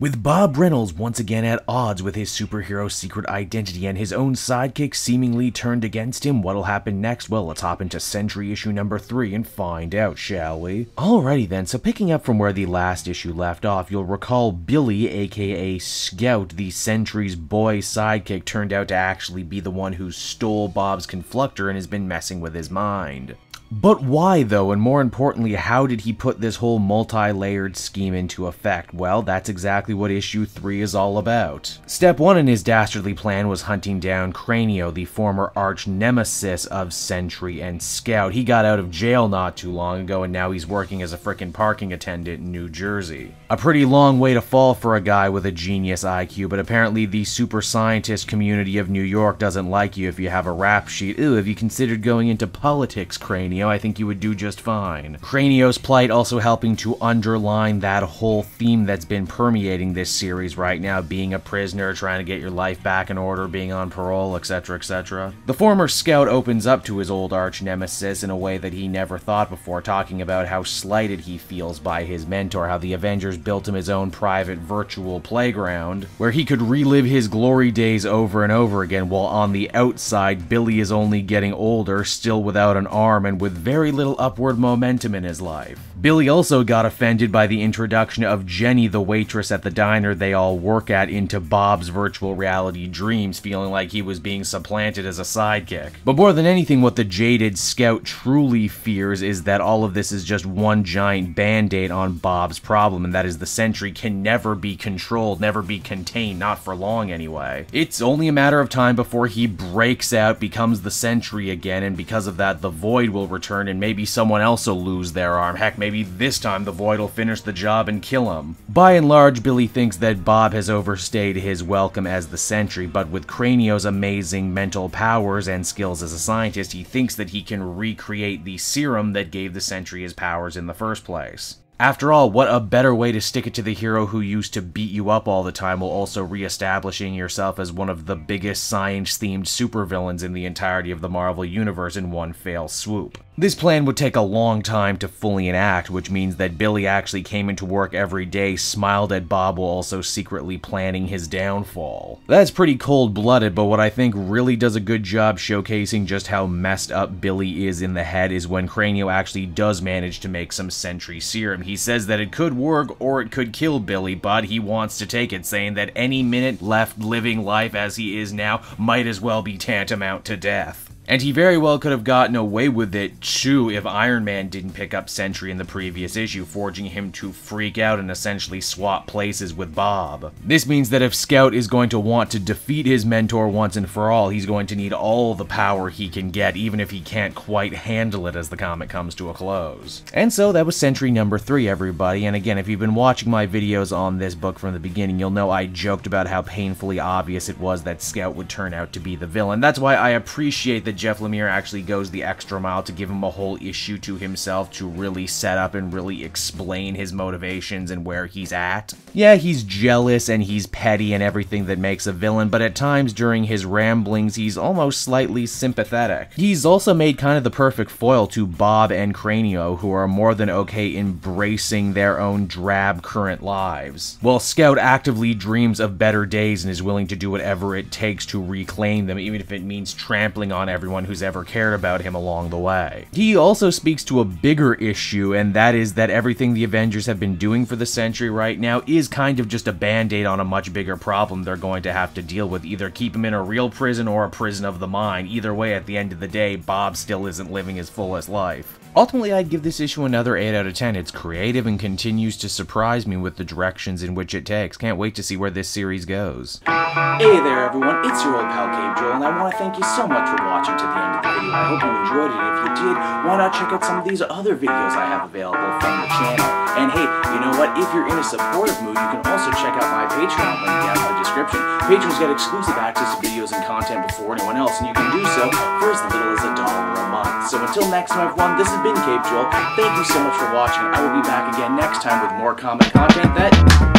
With Bob Reynolds once again at odds with his superhero secret identity and his own sidekick seemingly turned against him, what'll happen next? Well, let's hop into Sentry issue number 3 and find out, shall we? Alrighty then, so picking up from where the last issue left off, you'll recall Billy, aka Scout, the Sentry's boy sidekick, turned out to actually be the one who stole Bob's confluctor and has been messing with his mind. But why though, and more importantly, how did he put this whole multi-layered scheme into effect? Well, that's exactly what issue 3 is all about. Step 1 in his dastardly plan was hunting down Cranio, the former arch-nemesis of Sentry and Scout. He got out of jail not too long ago and now he's working as a frickin' parking attendant in New Jersey. A pretty long way to fall for a guy with a genius IQ, but apparently the super scientist community of New York doesn't like you if you have a rap sheet. Ew, have you considered going into politics, Cranio? I think you would do just fine. Cranio's plight also helping to underline that whole theme that's been permeating this series right now, being a prisoner, trying to get your life back in order, being on parole, etc, etc. The former Scout opens up to his old arch-nemesis in a way that he never thought before, talking about how slighted he feels by his mentor, how the Avengers built him his own private virtual playground, where he could relive his glory days over and over again, while on the outside, Billy is only getting older, still without an arm, and with very little upward momentum in his life. Billy also got offended by the introduction of Jenny, the waitress at the diner they all work at, into Bob's virtual reality dreams, feeling like he was being supplanted as a sidekick. But more than anything, what the jaded Scout truly fears is that all of this is just one giant band-aid on Bob's problem, and that is the Sentry can never be controlled, never be contained, not for long anyway. It's only a matter of time before he breaks out, becomes the Sentry again, and because of that, the Void will return and maybe someone else will lose their arm. Heck, maybe this time the Void will finish the job and kill him. By and large, Billy thinks that Bob has overstayed his welcome as the Sentry, but with Cranio's amazing mental powers and skills as a scientist, he thinks that he can recreate the serum that gave the Sentry his powers in the first place. After all, what a better way to stick it to the hero who used to beat you up all the time while also re-establishing yourself as one of the biggest science-themed supervillains in the entirety of the Marvel Universe in one fell swoop. This plan would take a long time to fully enact, which means that Billy actually came into work every day, smiled at Bob while also secretly planning his downfall. That's pretty cold-blooded, but what I think really does a good job showcasing just how messed up Billy is in the head is when Cranio actually does manage to make some Sentry serum. He says that it could work or it could kill Billy, but he wants to take it, saying that any minute left living life as he is now might as well be tantamount to death. And he very well could have gotten away with it too if Iron Man didn't pick up Sentry in the previous issue, forcing him to freak out and essentially swap places with Bob. This means that if Scout is going to want to defeat his mentor once and for all, he's going to need all the power he can get, even if he can't quite handle it as the comic comes to a close. And so that was Sentry number 3, everybody, and again, if you've been watching my videos on this book from the beginning, you'll know I joked about how painfully obvious it was that Scout would turn out to be the villain. That's why I appreciate that Jeff Lemire actually goes the extra mile to give him a whole issue to himself to really set up and really explain his motivations and where he's at. Yeah, he's jealous and he's petty and everything that makes a villain, but at times during his ramblings, he's almost slightly sympathetic. He's also made kind of the perfect foil to Bob and Cranio, who are more than okay embracing their own drab current lives, while Scout actively dreams of better days and is willing to do whatever it takes to reclaim them, even if it means trampling on everyone who's ever cared about him along the way. He also speaks to a bigger issue, and that is that everything the Avengers have been doing for the Sentry right now is kind of just a band-aid on a much bigger problem they're going to have to deal with. Either keep him in a real prison or a prison of the mind. Either way, at the end of the day, Bob still isn't living his fullest life. Ultimately, I'd give this issue another 8 out of 10. It's creative and continues to surprise me with the directions in which it takes. Can't wait to see where this series goes. Hey there everyone, it's your old pal Cape Joel, and I want to thank you so much for watching to the end of the video. I hope you enjoyed it. If you did, why not check out some of these other videos I have available from the channel. And hey, you know what? If you're in a supportive mood, you can also check out my Patreon link down in the description. Patrons get exclusive access to videos and content before anyone else, and you can do so for as little as $1 a month. So until next time everyone, this has been Cape Joel. Thank you so much for watching. I will be back again next time with more comic content that